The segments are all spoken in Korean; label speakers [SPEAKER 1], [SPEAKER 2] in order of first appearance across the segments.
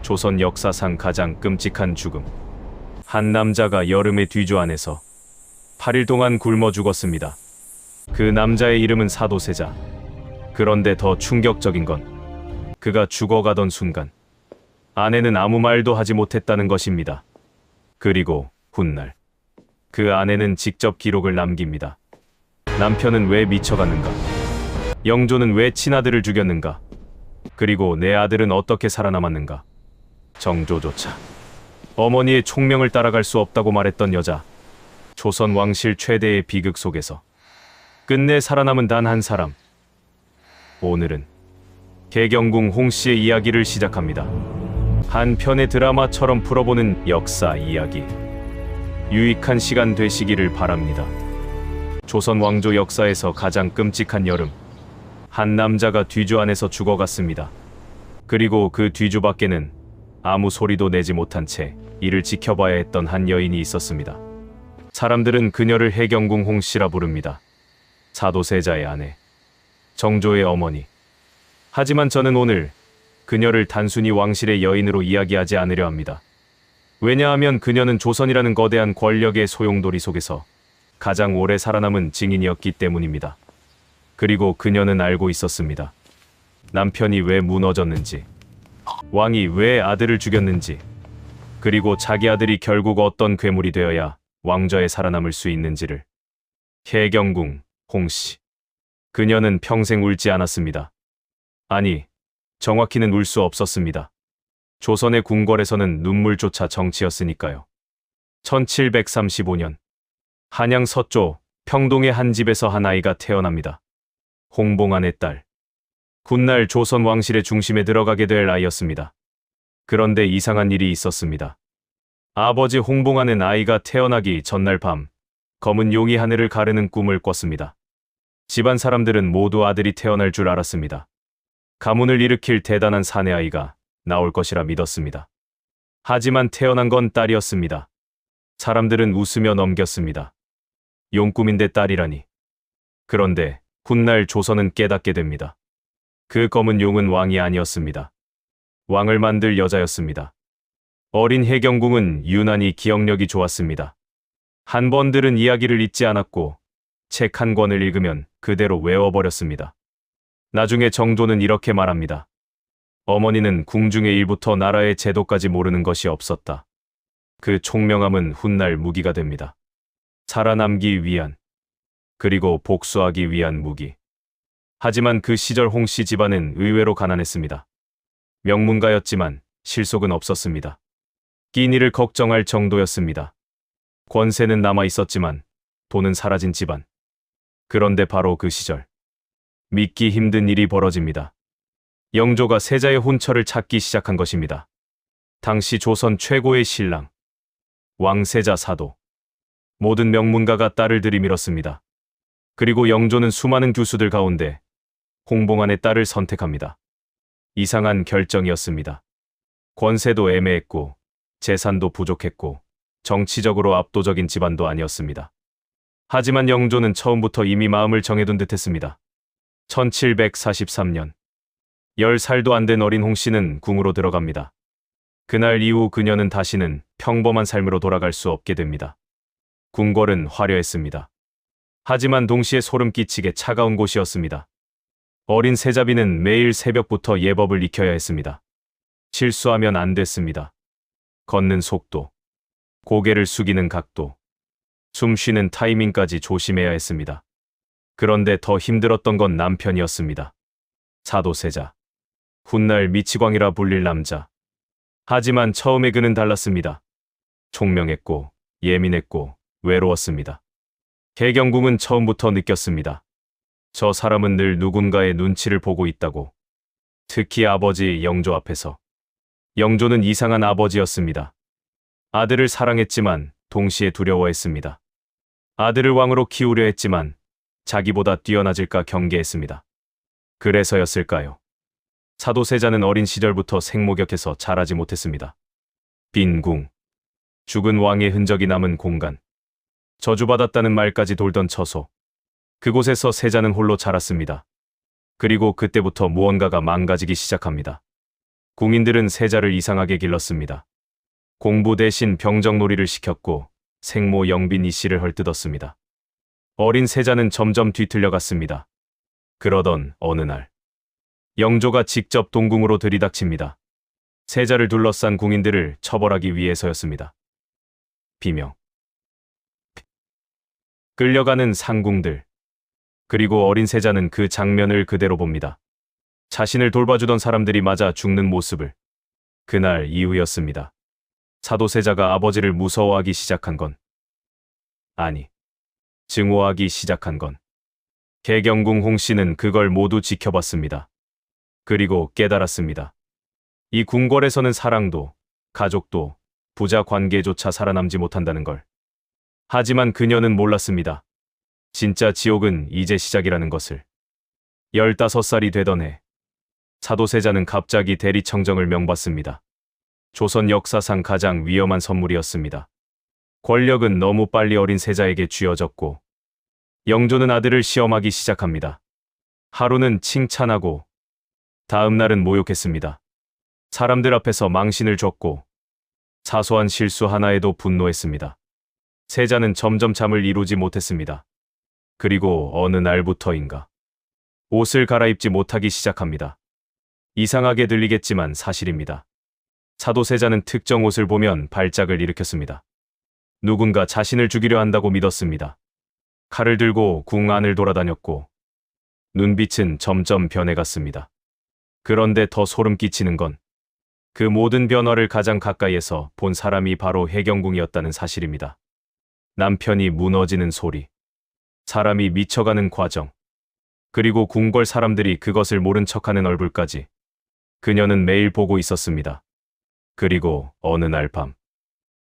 [SPEAKER 1] 조선 역사상 가장 끔찍한 죽음. 한 남자가 여름의 뒤조 안에서 8일 동안 굶어 죽었습니다. 그 남자의 이름은 사도세자. 그런데 더 충격적인 건 그가 죽어가던 순간 아내는 아무 말도 하지 못했다는 것입니다. 그리고 훗날 그 아내는 직접 기록을 남깁니다. 남편은 왜 미쳐갔는가? 영조는 왜 친아들을 죽였는가? 그리고 내 아들은 어떻게 살아남았는가? 정조조차 어머니의 총명을 따라갈 수 없다고 말했던 여자. 조선 왕실 최대의 비극 속에서 끝내 살아남은 단 한 사람. 오늘은 개경궁 홍씨의 이야기를 시작합니다. 한 편의 드라마처럼 풀어보는 역사 이야기. 유익한 시간 되시기를 바랍니다. 조선 왕조 역사에서 가장 끔찍한 여름. 한 남자가 뒤주 안에서 죽어갔습니다. 그리고 그 뒤주 밖에는 아무 소리도 내지 못한 채 이를 지켜봐야 했던 한 여인이 있었습니다. 사람들은 그녀를 해경궁 홍씨라 부릅니다. 사도세자의 아내, 정조의 어머니. 하지만 저는 오늘 그녀를 단순히 왕실의 여인으로 이야기하지 않으려 합니다. 왜냐하면 그녀는 조선이라는 거대한 권력의 소용돌이 속에서 가장 오래 살아남은 증인이었기 때문입니다. 그리고 그녀는 알고 있었습니다. 남편이 왜 무너졌는지, 왕이 왜 아들을 죽였는지, 그리고 자기 아들이 결국 어떤 괴물이 되어야 왕좌에 살아남을 수 있는지를. 해경궁 홍씨. 그녀는 평생 울지 않았습니다. 아니, 정확히는 울 수 없었습니다. 조선의 궁궐에서는 눈물조차 정치였으니까요. 1735년 한양 서쪽 평동의 한 집에서 한 아이가 태어납니다. 홍봉안의 딸. 훗날 조선 왕실의 중심에 들어가게 될 아이였습니다. 그런데 이상한 일이 있었습니다. 아버지 홍봉안은 아이가 태어나기 전날 밤 검은 용이 하늘을 가르는 꿈을 꿨습니다. 집안 사람들은 모두 아들이 태어날 줄 알았습니다. 가문을 일으킬 대단한 사내 아이가 나올 것이라 믿었습니다. 하지만 태어난 건 딸이었습니다. 사람들은 웃으며 넘겼습니다. 용꿈인데 딸이라니. 그런데 훗날 조선은 깨닫게 됩니다. 그 검은 용은 왕이 아니었습니다. 왕을 만들 여자였습니다. 어린 해경궁은 유난히 기억력이 좋았습니다. 한 번 들은 이야기를 잊지 않았고 책 한 권을 읽으면 그대로 외워버렸습니다. 나중에 정조는 이렇게 말합니다. 어머니는 궁중의 일부터 나라의 제도까지 모르는 것이 없었다. 그 총명함은 훗날 무기가 됩니다. 살아남기 위한, 그리고 복수하기 위한 무기. 하지만 그 시절 홍씨 집안은 의외로 가난했습니다. 명문가였지만 실속은 없었습니다. 끼니를 걱정할 정도였습니다. 권세는 남아 있었지만 돈은 사라진 집안. 그런데 바로 그 시절 믿기 힘든 일이 벌어집니다. 영조가 세자의 혼처를 찾기 시작한 것입니다. 당시 조선 최고의 신랑 왕세자 사도. 모든 명문가가 딸을 들이밀었습니다. 그리고 영조는 수많은 교수들 가운데 홍봉안의 딸을 선택합니다. 이상한 결정이었습니다. 권세도 애매했고 재산도 부족했고 정치적으로 압도적인 집안도 아니었습니다. 하지만 영조는 처음부터 이미 마음을 정해둔 듯했습니다. 1743년 10살도 안 된 어린 홍씨는 궁으로 들어갑니다. 그날 이후 그녀는 다시는 평범한 삶으로 돌아갈 수 없게 됩니다. 궁궐은 화려했습니다. 하지만 동시에 소름 끼치게 차가운 곳이었습니다. 어린 세자비는 매일 새벽부터 예법을 익혀야 했습니다. 실수하면 안 됐습니다. 걷는 속도, 고개를 숙이는 각도, 숨 쉬는 타이밍까지 조심해야 했습니다. 그런데 더 힘들었던 건 남편이었습니다. 사도세자. 훗날 미치광이라 불릴 남자. 하지만 처음에 그는 달랐습니다. 총명했고 예민했고 외로웠습니다. 해경궁은 처음부터 느꼈습니다. 저 사람은 늘 누군가의 눈치를 보고 있다고. 특히 아버지 영조 앞에서. 영조는 이상한 아버지였습니다. 아들을 사랑했지만 동시에 두려워했습니다. 아들을 왕으로 키우려 했지만 자기보다 뛰어나질까 경계했습니다. 그래서였을까요? 사도세자는 어린 시절부터 생목욕해서 자라지 못했습니다. 빈 궁, 죽은 왕의 흔적이 남은 공간, 저주받았다는 말까지 돌던 처소. 그곳에서 세자는 홀로 자랐습니다. 그리고 그때부터 무언가가 망가지기 시작합니다. 궁인들은 세자를 이상하게 길렀습니다. 공부 대신 병정놀이를 시켰고 생모 영빈 이씨를 헐뜯었습니다. 어린 세자는 점점 뒤틀려갔습니다. 그러던 어느 날 영조가 직접 동궁으로 들이닥칩니다. 세자를 둘러싼 궁인들을 처벌하기 위해서였습니다. 비명. 끌려가는 상궁들. 그리고 어린 세자는 그 장면을 그대로 봅니다. 자신을 돌봐주던 사람들이 맞아 죽는 모습을. 그날 이후였습니다. 사도세자가 아버지를 무서워하기 시작한 건, 아니, 증오하기 시작한 건, 개경궁 홍씨는 그걸 모두 지켜봤습니다. 그리고 깨달았습니다. 이 궁궐에서는 사랑도, 가족도, 부자 관계조차 살아남지 못한다는 걸. 하지만 그녀는 몰랐습니다. 진짜 지옥은 이제 시작이라는 것을. 15살이 되던 해, 사도세자는 갑자기 대리청정을 명받습니다. 조선 역사상 가장 위험한 선물이었습니다. 권력은 너무 빨리 어린 세자에게 쥐어졌고, 영조는 아들을 시험하기 시작합니다. 하루는 칭찬하고, 다음 날은 모욕했습니다. 사람들 앞에서 망신을 줬고, 사소한 실수 하나에도 분노했습니다. 세자는 점점 잠을 이루지 못했습니다. 그리고 어느 날부터인가 옷을 갈아입지 못하기 시작합니다. 이상하게 들리겠지만 사실입니다. 사도세자는 특정 옷을 보면 발작을 일으켰습니다. 누군가 자신을 죽이려 한다고 믿었습니다. 칼을 들고 궁 안을 돌아다녔고 눈빛은 점점 변해갔습니다. 그런데 더 소름 끼치는 건 그 모든 변화를 가장 가까이에서 본 사람이 바로 해경궁이었다는 사실입니다. 남편이 무너지는 소리, 사람이 미쳐가는 과정, 그리고 궁궐 사람들이 그것을 모른 척하는 얼굴까지 그녀는 매일 보고 있었습니다. 그리고 어느 날 밤,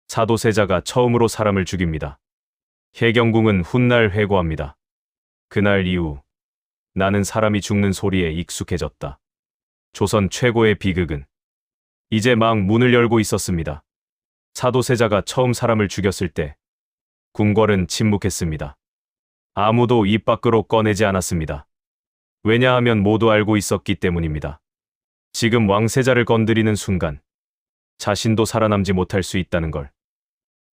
[SPEAKER 1] 사도세자가 처음으로 사람을 죽입니다. 해경궁은 훗날 회고합니다. 그날 이후 나는 사람이 죽는 소리에 익숙해졌다. 조선 최고의 비극은 이제 막 문을 열고 있었습니다. 사도세자가 처음 사람을 죽였을 때 궁궐은 침묵했습니다. 아무도 입 밖으로 꺼내지 않았습니다. 왜냐하면 모두 알고 있었기 때문입니다. 지금 왕세자를 건드리는 순간 자신도 살아남지 못할 수 있다는 걸.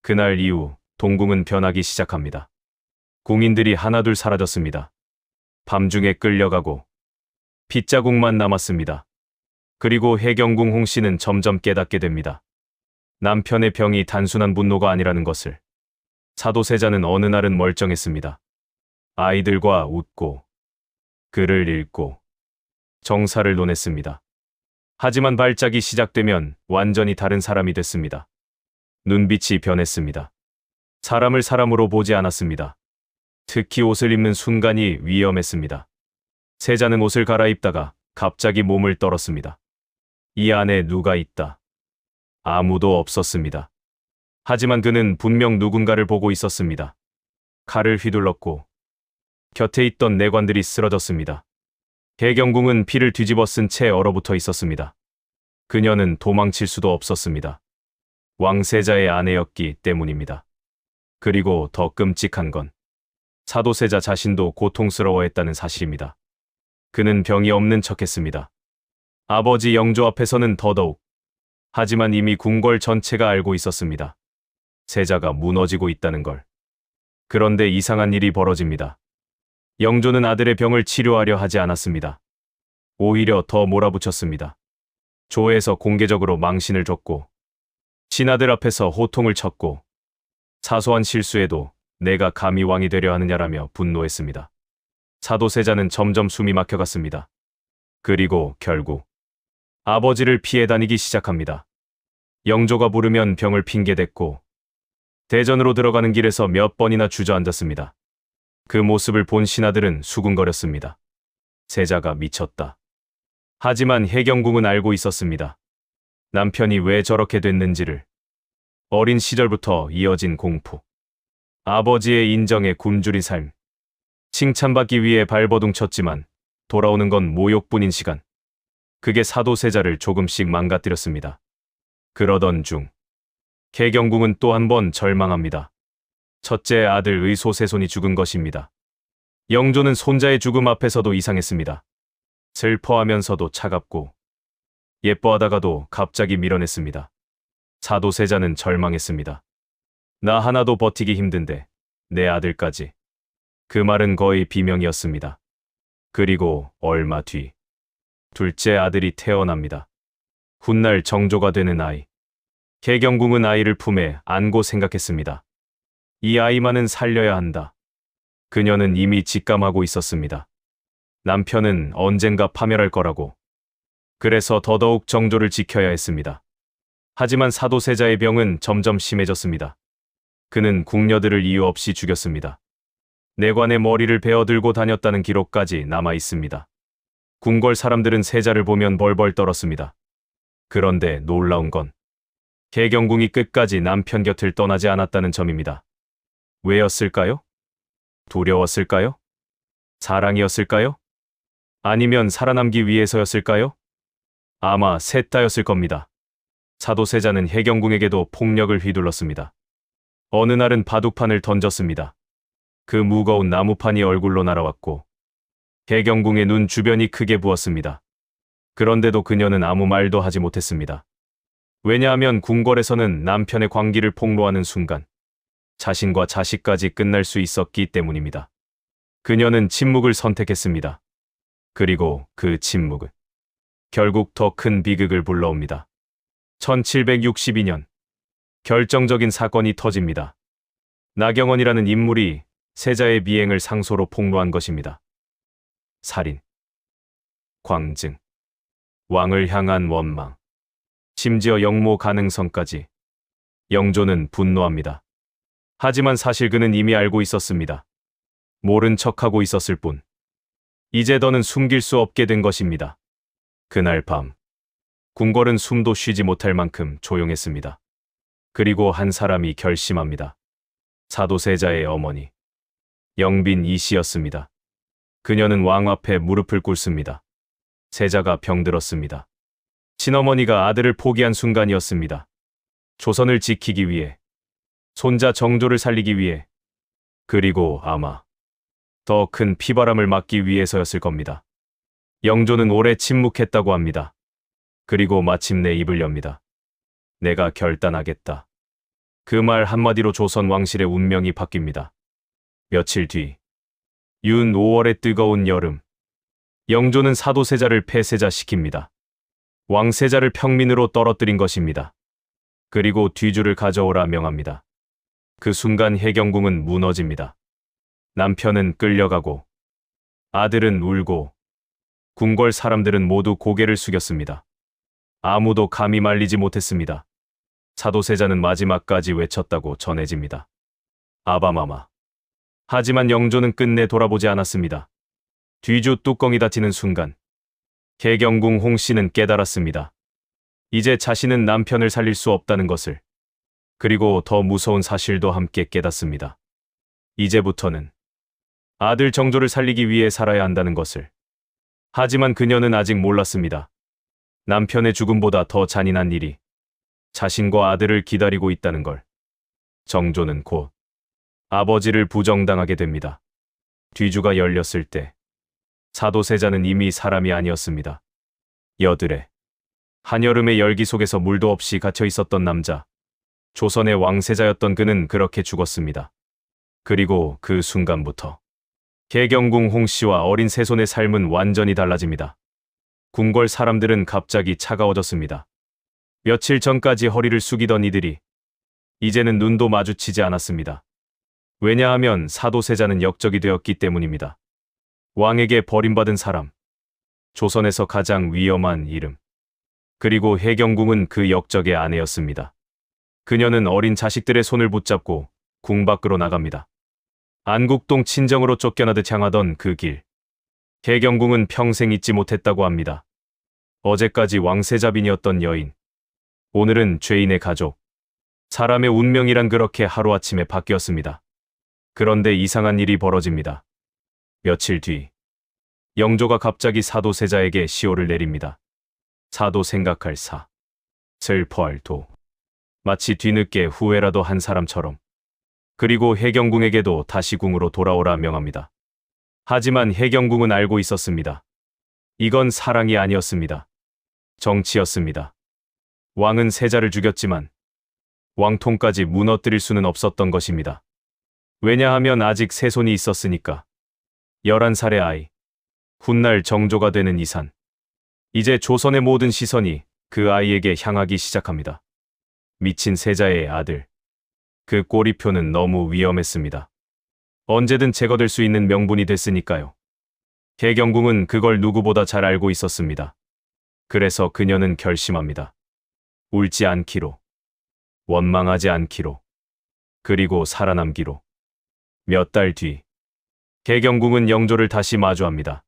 [SPEAKER 1] 그날 이후 동궁은 변하기 시작합니다. 궁인들이 하나둘 사라졌습니다. 밤중에 끌려가고 빗자국만 남았습니다. 그리고 해경궁 홍씨는 점점 깨닫게 됩니다. 남편의 병이 단순한 분노가 아니라는 것을. 사도세자는 어느 날은 멀쩡했습니다. 아이들과 웃고 글을 읽고 정사를 논했습니다. 하지만 발작이 시작되면 완전히 다른 사람이 됐습니다. 눈빛이 변했습니다. 사람을 사람으로 보지 않았습니다. 특히 옷을 입는 순간이 위험했습니다. 세자는 옷을 갈아입다가 갑자기 몸을 떨었습니다. 이 안에 누가 있다. 아무도 없었습니다. 하지만 그는 분명 누군가를 보고 있었습니다. 칼을 휘둘렀고 곁에 있던 내관들이 쓰러졌습니다. 해경궁은 피를 뒤집어 쓴 채 얼어붙어 있었습니다. 그녀는 도망칠 수도 없었습니다. 왕세자의 아내였기 때문입니다. 그리고 더 끔찍한 건 사도세자 자신도 고통스러워했다는 사실입니다. 그는 병이 없는 척했습니다. 아버지 영조 앞에서는 더더욱. 하지만 이미 궁궐 전체가 알고 있었습니다. 세자가 무너지고 있다는 걸. 그런데 이상한 일이 벌어집니다. 영조는 아들의 병을 치료하려 하지 않았습니다. 오히려 더 몰아붙였습니다. 조에서 공개적으로 망신을 줬고 신하들 앞에서 호통을 쳤고 사소한 실수에도 내가 감히 왕이 되려 하느냐라며 분노했습니다. 사도세자는 점점 숨이 막혀갔습니다. 그리고 결국 아버지를 피해 다니기 시작합니다. 영조가 부르면 병을 핑계댔고 대전으로 들어가는 길에서 몇 번이나 주저앉았습니다. 그 모습을 본 신하들은 수군거렸습니다. 세자가 미쳤다. 하지만 해경궁은 알고 있었습니다. 남편이 왜 저렇게 됐는지를. 어린 시절부터 이어진 공포. 아버지의 인정에 굶주린 삶. 칭찬받기 위해 발버둥 쳤지만 돌아오는 건 모욕뿐인 시간. 그게 사도세자를 조금씩 망가뜨렸습니다. 그러던 중 해경궁은 또 한 번 절망합니다. 첫째 아들 의소세손이 죽은 것입니다. 영조는 손자의 죽음 앞에서도 이상했습니다. 슬퍼하면서도 차갑고 예뻐하다가도 갑자기 밀어냈습니다. 사도세자는 절망했습니다. 나 하나도 버티기 힘든데 내 아들까지. 그 말은 거의 비명이었습니다. 그리고 얼마 뒤 둘째 아들이 태어납니다. 훗날 정조가 되는 아이. 개경궁은 아이를 품에 안고 생각했습니다. 이 아이만은 살려야 한다. 그녀는 이미 직감하고 있었습니다. 남편은 언젠가 파멸할 거라고. 그래서 더더욱 정조를 지켜야 했습니다. 하지만 사도세자의 병은 점점 심해졌습니다. 그는 궁녀들을 이유 없이 죽였습니다. 내관의 머리를 베어들고 다녔다는 기록까지 남아 있습니다. 궁궐 사람들은 세자를 보면 벌벌 떨었습니다. 그런데 놀라운 건 개경궁이 끝까지 남편 곁을 떠나지 않았다는 점입니다. 왜였을까요? 두려웠을까요? 사랑이었을까요? 아니면 살아남기 위해서였을까요? 아마 셋 다였을 겁니다. 사도세자는 해경궁에게도 폭력을 휘둘렀습니다. 어느 날은 바둑판을 던졌습니다. 그 무거운 나무판이 얼굴로 날아왔고 해경궁의 눈 주변이 크게 부었습니다. 그런데도 그녀는 아무 말도 하지 못했습니다. 왜냐하면 궁궐에서는 남편의 광기를 폭로하는 순간 자신과 자식까지 끝날 수 있었기 때문입니다. 그녀는 침묵을 선택했습니다. 그리고 그 침묵은 결국 더 큰 비극을 불러옵니다. 1762년 결정적인 사건이 터집니다. 나경원이라는 인물이 세자의 미행을 상소로 폭로한 것입니다. 살인, 광증, 왕을 향한 원망, 심지어 영모 가능성까지. 영조는 분노합니다. 하지만 사실 그는 이미 알고 있었습니다. 모른 척하고 있었을 뿐. 이제 더는 숨길 수 없게 된 것입니다. 그날 밤, 궁궐은 숨도 쉬지 못할 만큼 조용했습니다. 그리고 한 사람이 결심합니다. 사도세자의 어머니, 영빈 이씨였습니다. 그녀는 왕 앞에 무릎을 꿇습니다. 세자가 병들었습니다. 친어머니가 아들을 포기한 순간이었습니다. 조선을 지키기 위해, 손자 정조를 살리기 위해, 그리고 아마 더 큰 피바람을 막기 위해서였을 겁니다. 영조는 오래 침묵했다고 합니다. 그리고 마침내 입을 엽니다. 내가 결단하겠다. 그 말 한마디로 조선 왕실의 운명이 바뀝니다. 며칠 뒤, 윤 5월의 뜨거운 여름, 영조는 사도세자를 폐세자시킵니다. 왕세자를 평민으로 떨어뜨린 것입니다. 그리고 뒤주를 가져오라 명합니다. 그 순간 해경궁은 무너집니다. 남편은 끌려가고 아들은 울고 궁궐 사람들은 모두 고개를 숙였습니다. 아무도 감히 말리지 못했습니다. 사도세자는 마지막까지 외쳤다고 전해집니다. 아바마마. 하지만 영조는 끝내 돌아보지 않았습니다. 뒤주 뚜껑이 닫히는 순간 해경궁 홍씨는 깨달았습니다. 이제 자신은 남편을 살릴 수 없다는 것을. 그리고 더 무서운 사실도 함께 깨닫습니다. 이제부터는 아들 정조를 살리기 위해 살아야 한다는 것을. 하지만 그녀는 아직 몰랐습니다. 남편의 죽음보다 더 잔인한 일이 자신과 아들을 기다리고 있다는 걸. 정조는 곧 아버지를 부정당하게 됩니다. 뒤주가 열렸을 때 사도세자는 이미 사람이 아니었습니다. 여드레. 한여름의 열기 속에서 물도 없이 갇혀 있었던 남자. 조선의 왕세자였던 그는 그렇게 죽었습니다. 그리고 그 순간부터 개경궁 홍씨와 어린 세손의 삶은 완전히 달라집니다. 궁궐 사람들은 갑자기 차가워졌습니다. 며칠 전까지 허리를 숙이던 이들이 이제는 눈도 마주치지 않았습니다. 왜냐하면 사도세자는 역적이 되었기 때문입니다. 왕에게 버림받은 사람, 조선에서 가장 위험한 이름. 그리고 해경궁은 그 역적의 아내였습니다. 그녀는 어린 자식들의 손을 붙잡고 궁 밖으로 나갑니다. 안국동 친정으로 쫓겨나듯 향하던 그 길. 해경궁은 평생 잊지 못했다고 합니다. 어제까지 왕세자빈이었던 여인. 오늘은 죄인의 가족. 사람의 운명이란 그렇게 하루아침에 바뀌었습니다. 그런데 이상한 일이 벌어집니다. 며칠 뒤, 영조가 갑자기 사도세자에게 시호를 내립니다. 사도 생각할 사, 슬퍼할 도. 마치 뒤늦게 후회라도 한 사람처럼. 그리고 해경궁에게도 다시 궁으로 돌아오라 명합니다. 하지만 해경궁은 알고 있었습니다. 이건 사랑이 아니었습니다. 정치였습니다. 왕은 세자를 죽였지만 왕통까지 무너뜨릴 수는 없었던 것입니다. 왜냐하면 아직 세손이 있었으니까. 11살의 아이, 훗날 정조가 되는 이산. 이제 조선의 모든 시선이 그 아이에게 향하기 시작합니다. 미친 세자의 아들. 그 꼬리표는 너무 위험했습니다. 언제든 제거될 수 있는 명분이 됐으니까요. 해경궁은 그걸 누구보다 잘 알고 있었습니다. 그래서 그녀는 결심합니다. 울지 않기로, 원망하지 않기로, 그리고 살아남기로. 몇 달 뒤, 해경궁은 영조를 다시 마주합니다.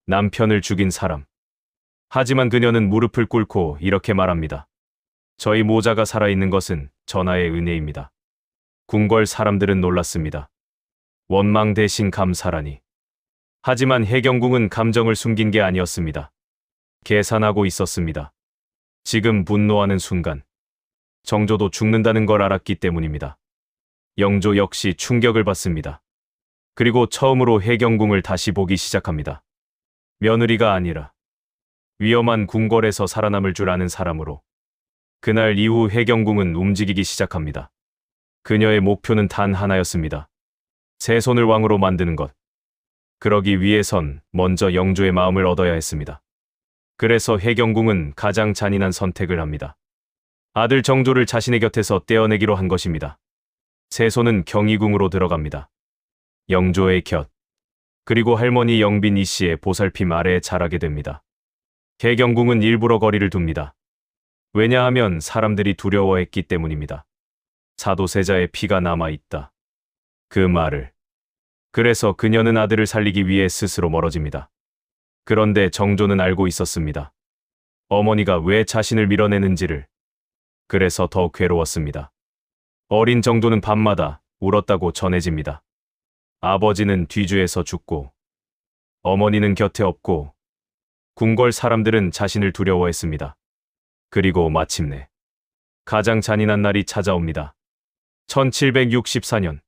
[SPEAKER 1] 남편을 죽인 사람. 하지만 그녀는 무릎을 꿇고 이렇게 말합니다. 저희 모자가 살아있는 것은 전하의 은혜입니다. 궁궐 사람들은 놀랐습니다. 원망 대신 감사라니. 하지만 해경궁은 감정을 숨긴 게 아니었습니다. 계산하고 있었습니다. 지금 분노하는 순간 정조도 죽는다는 걸 알았기 때문입니다. 영조 역시 충격을 받습니다. 그리고 처음으로 해경궁을 다시 보기 시작합니다. 며느리가 아니라 위험한 궁궐에서 살아남을 줄 아는 사람으로. 그날 이후 해경궁은 움직이기 시작합니다. 그녀의 목표는 단 하나였습니다. 세손을 왕으로 만드는 것. 그러기 위해선 먼저 영조의 마음을 얻어야 했습니다. 그래서 해경궁은 가장 잔인한 선택을 합니다. 아들 정조를 자신의 곁에서 떼어내기로 한 것입니다. 세손은 경희궁으로 들어갑니다. 영조의 곁, 그리고 할머니 영빈 이씨의 보살핌 아래에 자라게 됩니다. 해경궁은 일부러 거리를 둡니다. 왜냐하면 사람들이 두려워했기 때문입니다. 사도세자의 피가 남아있다. 그 말을. 그래서 그녀는 아들을 살리기 위해 스스로 멀어집니다. 그런데 정조는 알고 있었습니다. 어머니가 왜 자신을 밀어내는지를. 그래서 더 괴로웠습니다. 어린 정조는 밤마다 울었다고 전해집니다. 아버지는 뒤주에서 죽고 어머니는 곁에 없고 궁궐 사람들은 자신을 두려워했습니다. 그리고 마침내 가장 잔인한 날이 찾아옵니다. 1764년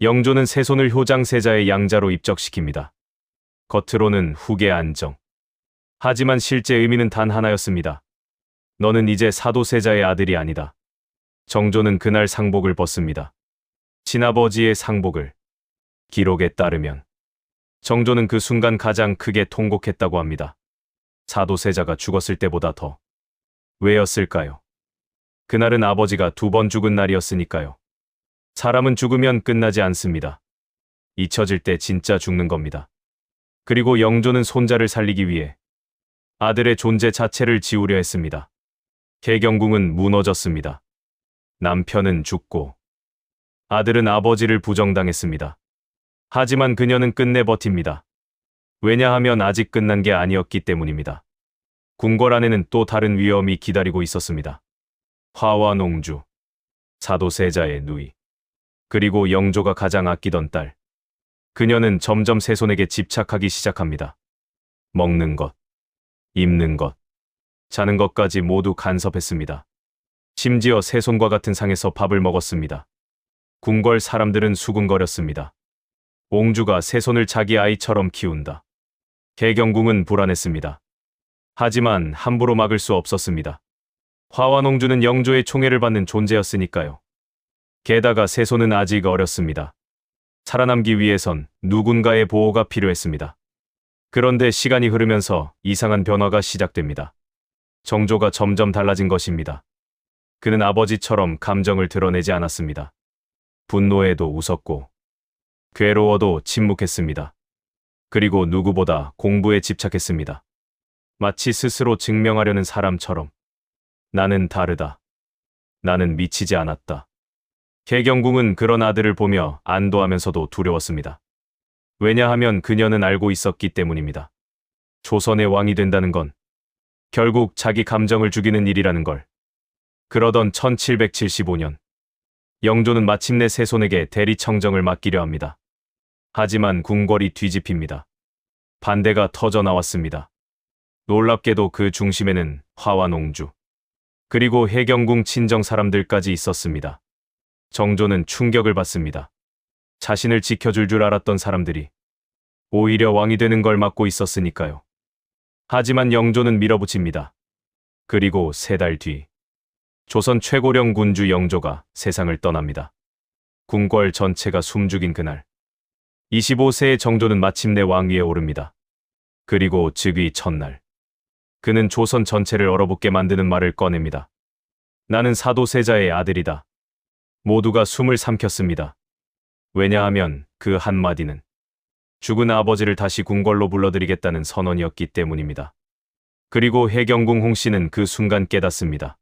[SPEAKER 1] 영조는 세손을 효장세자의 양자로 입적시킵니다. 겉으로는 후계 안정. 하지만 실제 의미는 단 하나였습니다. 너는 이제 사도세자의 아들이 아니다. 정조는 그날 상복을 벗습니다. 친아버지의 상복을. 기록에 따르면 정조는 그 순간 가장 크게 통곡했다고 합니다. 사도세자가 죽었을 때보다 더. 왜였을까요? 그날은 아버지가 2번 죽은 날이었으니까요. 사람은 죽으면 끝나지 않습니다. 잊혀질 때 진짜 죽는 겁니다. 그리고 영조는 손자를 살리기 위해 아들의 존재 자체를 지우려 했습니다. 해경궁은 무너졌습니다. 남편은 죽고 아들은 아버지를 부정당했습니다. 하지만 그녀는 끝내 버팁니다. 왜냐하면 아직 끝난 게 아니었기 때문입니다. 궁궐 안에는 또 다른 위험이 기다리고 있었습니다. 화와농주, 사도세자의 누이, 그리고 영조가 가장 아끼던 딸. 그녀는 점점 세손에게 집착하기 시작합니다. 먹는 것, 입는 것, 자는 것까지 모두 간섭했습니다. 심지어 세손과 같은 상에서 밥을 먹었습니다. 궁궐 사람들은 수군거렸습니다. 옹주가 세손을 자기 아이처럼 키운다. 해경궁은 불안했습니다. 하지만 함부로 막을 수 없었습니다. 화완옹주는 영조의 총애를 받는 존재였으니까요. 게다가 세손은 아직 어렸습니다. 살아남기 위해선 누군가의 보호가 필요했습니다. 그런데 시간이 흐르면서 이상한 변화가 시작됩니다. 정조가 점점 달라진 것입니다. 그는 아버지처럼 감정을 드러내지 않았습니다. 분노해도 웃었고 괴로워도 침묵했습니다. 그리고 누구보다 공부에 집착했습니다. 마치 스스로 증명하려는 사람처럼. 나는 다르다. 나는 미치지 않았다. 해경궁은 그런 아들을 보며 안도하면서도 두려웠습니다. 왜냐하면 그녀는 알고 있었기 때문입니다. 조선의 왕이 된다는 건 결국 자기 감정을 죽이는 일이라는 걸. 그러던 1775년 영조는 마침내 세손에게 대리청정을 맡기려 합니다. 하지만 궁궐이 뒤집힙니다. 반대가 터져 나왔습니다. 놀랍게도 그 중심에는 화완옹주, 그리고 해경궁 친정 사람들까지 있었습니다. 정조는 충격을 받습니다. 자신을 지켜줄 줄 알았던 사람들이 오히려 왕이 되는 걸 막고 있었으니까요. 하지만 영조는 밀어붙입니다. 그리고 3달 뒤 조선 최고령 군주 영조가 세상을 떠납니다. 궁궐 전체가 숨죽인 그날 25세의 정조는 마침내 왕위에 오릅니다. 그리고 즉위 첫날 그는 조선 전체를 얼어붙게 만드는 말을 꺼냅니다. 나는 사도세자의 아들이다. 모두가 숨을 삼켰습니다. 왜냐하면 그 한마디는 죽은 아버지를 다시 궁궐로 불러들이겠다는 선언이었기 때문입니다. 그리고 해경궁 홍씨는 그 순간 깨닫습니다.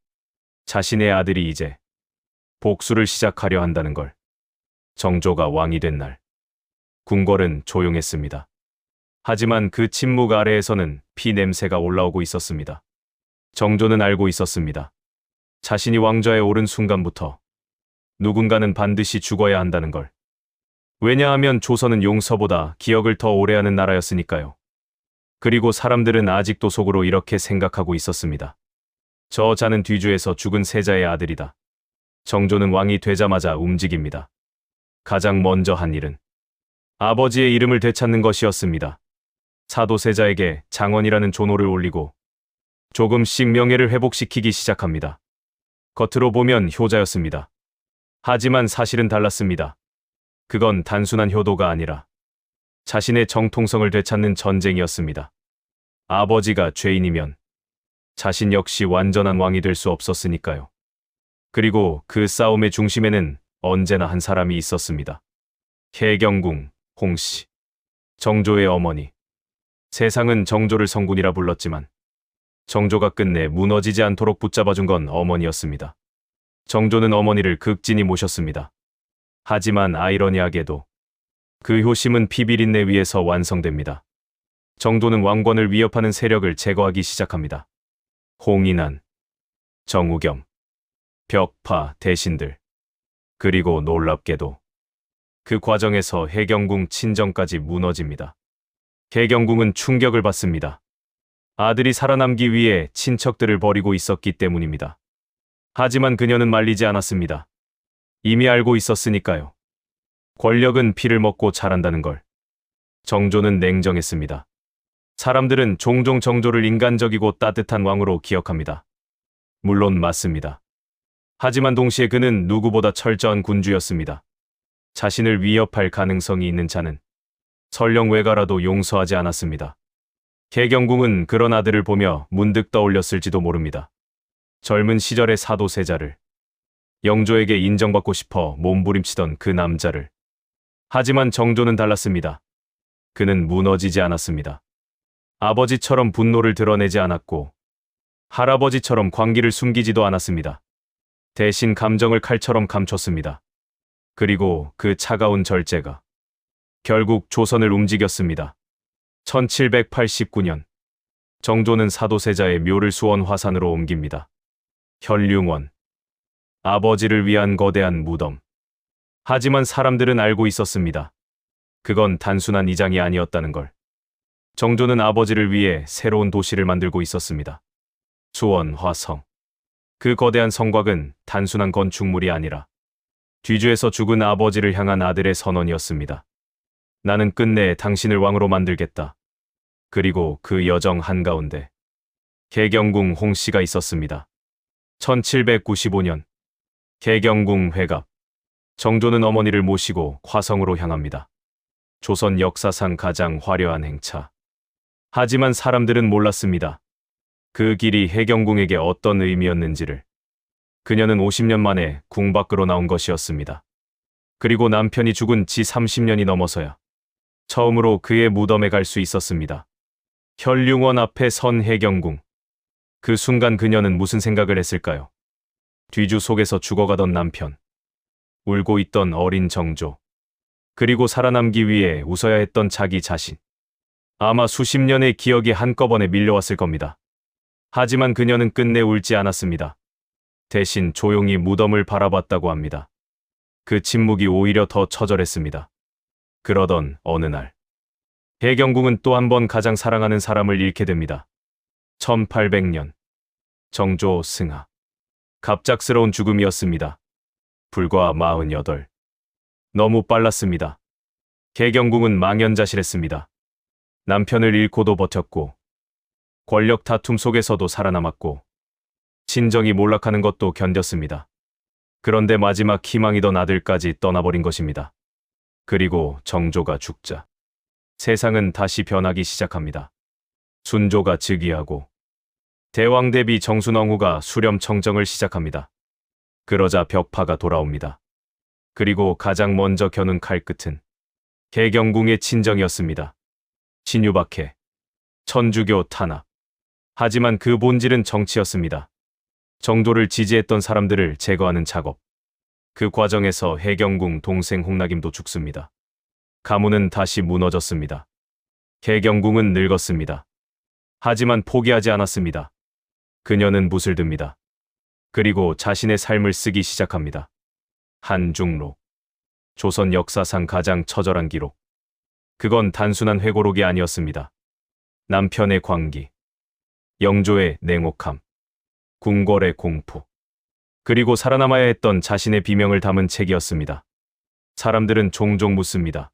[SPEAKER 1] 자신의 아들이 이제 복수를 시작하려 한다는 걸. 정조가 왕이 된 날, 궁궐은 조용했습니다. 하지만 그 침묵 아래에서는 피 냄새가 올라오고 있었습니다. 정조는 알고 있었습니다. 자신이 왕좌에 오른 순간부터 누군가는 반드시 죽어야 한다는 걸. 왜냐하면 조선은 용서보다 기억을 더 오래 하는 나라였으니까요. 그리고 사람들은 아직도 속으로 이렇게 생각하고 있었습니다. 저 자는 뒤주에서 죽은 세자의 아들이다. 정조는 왕이 되자마자 움직입니다. 가장 먼저 한 일은 아버지의 이름을 되찾는 것이었습니다. 사도세자에게 장원이라는 존호를 올리고 조금씩 명예를 회복시키기 시작합니다. 겉으로 보면 효자였습니다. 하지만 사실은 달랐습니다. 그건 단순한 효도가 아니라 자신의 정통성을 되찾는 전쟁이었습니다. 아버지가 죄인이면 자신 역시 완전한 왕이 될 수 없었으니까요. 그리고 그 싸움의 중심에는 언제나 한 사람이 있었습니다. 해경궁 홍씨, 정조의 어머니. 세상은 정조를 성군이라 불렀지만 정조가 끝내 무너지지 않도록 붙잡아준 건 어머니였습니다. 정조는 어머니를 극진히 모셨습니다. 하지만 아이러니하게도 그 효심은 피비린내 위에서 완성됩니다. 정조는 왕권을 위협하는 세력을 제거하기 시작합니다. 홍인안, 정우겸, 벽파 대신들. 그리고 놀랍게도 그 과정에서 해경궁 친정까지 무너집니다. 해경궁은 충격을 받습니다. 아들이 살아남기 위해 친척들을 버리고 있었기 때문입니다. 하지만 그녀는 말리지 않았습니다. 이미 알고 있었으니까요. 권력은 피를 먹고 자란다는 걸. 정조는 냉정했습니다. 사람들은 종종 정조를 인간적이고 따뜻한 왕으로 기억합니다. 물론 맞습니다. 하지만 동시에 그는 누구보다 철저한 군주였습니다. 자신을 위협할 가능성이 있는 자는 설령 외가라도 용서하지 않았습니다. 해경궁은 그런 아들을 보며 문득 떠올렸을지도 모릅니다. 젊은 시절의 사도세자를, 영조에게 인정받고 싶어 몸부림치던 그 남자를. 하지만 정조는 달랐습니다. 그는 무너지지 않았습니다. 아버지처럼 분노를 드러내지 않았고 할아버지처럼 광기를 숨기지도 않았습니다. 대신 감정을 칼처럼 감췄습니다. 그리고 그 차가운 절제가 결국 조선을 움직였습니다. 1789년 정조는 사도세자의 묘를 수원 화산으로 옮깁니다. 현룡원, 아버지를 위한 거대한 무덤. 하지만 사람들은 알고 있었습니다. 그건 단순한 이장이 아니었다는 걸. 정조는 아버지를 위해 새로운 도시를 만들고 있었습니다. 수원 화성. 그 거대한 성곽은 단순한 건축물이 아니라 뒤주에서 죽은 아버지를 향한 아들의 선언이었습니다. 나는 끝내 당신을 왕으로 만들겠다. 그리고 그 여정 한가운데 해경궁 홍씨가 있었습니다. 1795년 해경궁 회갑. 정조는 어머니를 모시고 화성으로 향합니다. 조선 역사상 가장 화려한 행차. 하지만 사람들은 몰랐습니다. 그 길이 해경궁에게 어떤 의미였는지를. 그녀는 50년 만에 궁 밖으로 나온 것이었습니다. 그리고 남편이 죽은 지 30년이 넘어서야 처음으로 그의 무덤에 갈 수 있었습니다. 현룡원 앞에 선 해경궁. 그 순간 그녀는 무슨 생각을 했을까요? 뒤주 속에서 죽어가던 남편, 울고 있던 어린 정조, 그리고 살아남기 위해 웃어야 했던 자기 자신. 아마 수십 년의 기억이 한꺼번에 밀려왔을 겁니다. 하지만 그녀는 끝내 울지 않았습니다. 대신 조용히 무덤을 바라봤다고 합니다. 그 침묵이 오히려 더 처절했습니다. 그러던 어느 날 해경궁은 또 한 번 가장 사랑하는 사람을 잃게 됩니다. 1800년 정조 승하. 갑작스러운 죽음이었습니다. 불과 48. 너무 빨랐습니다. 해경궁은 망연자실했습니다. 남편을 잃고도 버텼고 권력 다툼 속에서도 살아남았고 친정이 몰락하는 것도 견뎠습니다. 그런데 마지막 희망이던 아들까지 떠나버린 것입니다. 그리고 정조가 죽자 세상은 다시 변하기 시작합니다. 순조가 즉위하고 대왕 대비 정순왕후가 수렴청정을 시작합니다. 그러자 벽파가 돌아옵니다. 그리고 가장 먼저 겨눈 칼끝은 개경궁의 친정이었습니다. 신유박해, 천주교 탄압. 하지만 그 본질은 정치였습니다. 정조를 지지했던 사람들을 제거하는 작업. 그 과정에서 해경궁 동생 홍낙임도 죽습니다. 가문은 다시 무너졌습니다. 개경궁은 늙었습니다. 하지만 포기하지 않았습니다. 그녀는 붓을 듭니다. 그리고 자신의 삶을 쓰기 시작합니다. 한중록. 조선 역사상 가장 처절한 기록. 그건 단순한 회고록이 아니었습니다. 남편의 광기, 영조의 냉혹함, 궁궐의 공포, 그리고 살아남아야 했던 자신의 비명을 담은 책이었습니다. 사람들은 종종 묻습니다.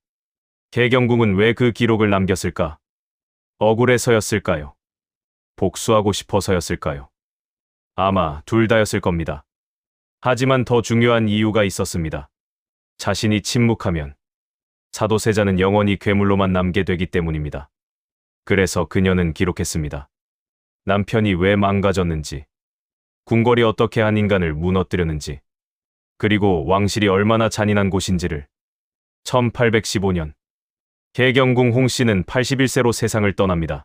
[SPEAKER 1] 개경궁은 왜 그 기록을 남겼을까? 억울해서였을까요? 복수하고 싶어서였을까요? 아마 둘 다였을 겁니다. 하지만 더 중요한 이유가 있었습니다. 자신이 침묵하면 사도세자는 영원히 괴물로만 남게 되기 때문입니다. 그래서 그녀는 기록했습니다. 남편이 왜 망가졌는지, 궁궐이 어떻게 한 인간을 무너뜨렸는지, 그리고 왕실이 얼마나 잔인한 곳인지를. 1815년 개경궁 홍씨는 81세로 세상을 떠납니다.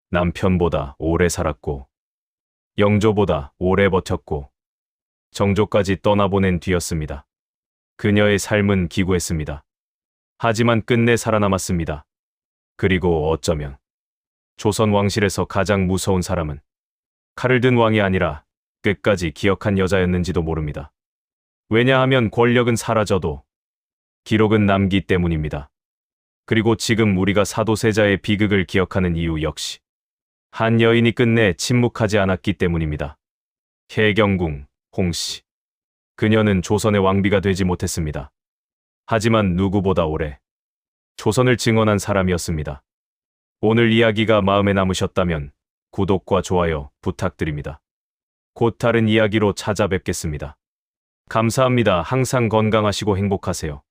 [SPEAKER 1] 남편보다 오래 살았고 영조보다 오래 버텼고 정조까지 떠나보낸 뒤였습니다. 그녀의 삶은 기구했습니다. 하지만 끝내 살아남았습니다. 그리고 어쩌면 조선 왕실에서 가장 무서운 사람은 칼을 든 왕이 아니라 끝까지 기억한 여자였는지도 모릅니다. 왜냐하면 권력은 사라져도 기록은 남기 때문입니다. 그리고 지금 우리가 사도세자의 비극을 기억하는 이유 역시 한 여인이 끝내 침묵하지 않았기 때문입니다. 개경궁 홍씨. 그녀는 조선의 왕비가 되지 못했습니다. 하지만 누구보다 오래 조선을 증언한 사람이었습니다. 오늘 이야기가 마음에 남으셨다면 구독과 좋아요 부탁드립니다. 곧 다른 이야기로 찾아뵙겠습니다. 감사합니다. 항상 건강하시고 행복하세요.